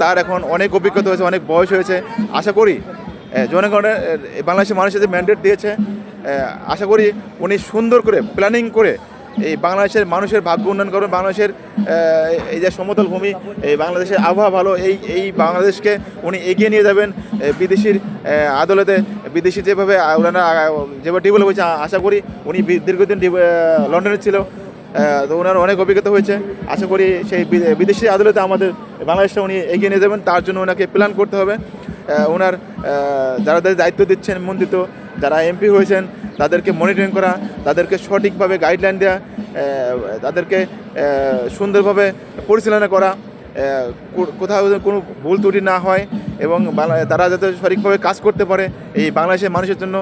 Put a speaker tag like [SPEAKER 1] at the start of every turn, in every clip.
[SPEAKER 1] তার এখন অনেক অভিজ্ঞতা হয়েছে, অনেক বয়স হয়েছে। আশা করি জনগণের বাংলাদেশের মানুষের যে ম্যান্ডেট দিয়েছে, আশা করি উনি সুন্দর করে প্ল্যানিং করে এই বাংলাদেশের মানুষের ভাগ্য উন্নয়ন করবেন। বাংলাদেশের এই যে সমতল ভূমি, এই বাংলাদেশের আবহাওয়া ভালো, এই বাংলাদেশকে উনি এগিয়ে নিয়ে যাবেন বিদেশির আদালতে। বিদেশি যেভাবে ডেভেলপ হয়েছে, আশা করি উনি দীর্ঘদিন লন্ডনে ছিল, তো ওনার অনেক অভিজ্ঞতা হয়েছে। আশা করি সেই বিদেশি আদালতে আমাদের বাংলাদেশটা উনি এগিয়ে নিয়ে যাবেন। তার জন্য ওনাকে প্ল্যান করতে হবে। ওনার যারা দায়িত্ব দিচ্ছেন, মন্ত্রিত যারা এমপি হয়েছেন, তাদেরকে মনিটরিং করা, তাদেরকে সঠিকভাবে গাইডলাইন দেওয়া, তাদেরকে সুন্দরভাবে পরিচালনা করা, কোথাও কোনো ভুল ত্রুটি না হয় এবং তারা যাতে সঠিকভাবে কাজ করতে পারে এই বাংলাদেশের মানুষের জন্য।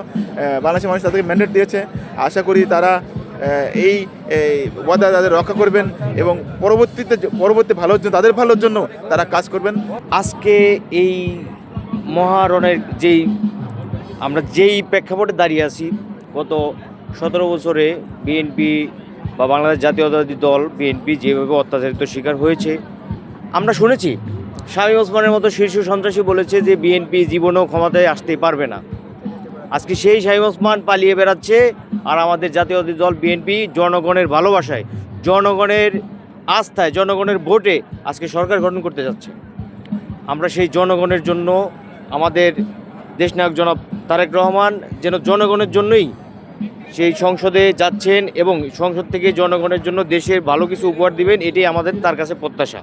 [SPEAKER 1] বাংলাদেশের মানুষ তাদেরকে ম্যান্ডেট দিয়েছে। আশা করি তারা এই ওয়াদা তাদের রক্ষা করবেন এবং পরবর্তী ভালোর জন্য, তাদের ভালোর জন্য তারা কাজ করবেন।
[SPEAKER 2] আজকে এই মহারণের আমরা যেই প্রেক্ষাপটে দাঁড়িয়ে আছি, গত 17 বছরে বিএনপি বা বাংলাদেশ জাতীয়তাবাদী দল বিএনপি যেভাবে অত্যাচারিত শিকার হয়েছে, আমরা শুনেছি শামীম ওসমানের মতো শীর্ষ সন্ত্রাসী বলেছে যে বিএনপি জীবনেও ক্ষমতায় আসতেই পারবে না। আজকে সেই শামীম ওসমান পালিয়ে বেড়াচ্ছে, আর আমাদের জাতীয়তাবাদী দল বিএনপি জনগণের ভালোবাসায়, জনগণের আস্থায়, জনগণের ভোটে আজকে সরকার গঠন করতে যাচ্ছে। আমরা সেই জনগণের জন্য, আমাদের দেশনায়ক জনাব তারেক রহমান যেন জনগণের জন্যই সেই সংসদে যাচ্ছেন এবং সংসদ থেকে জনগণের জন্য দেশের ভালো কিছু উপহার দিবেন, এটাই আমাদের তার কাছে প্রত্যাশা।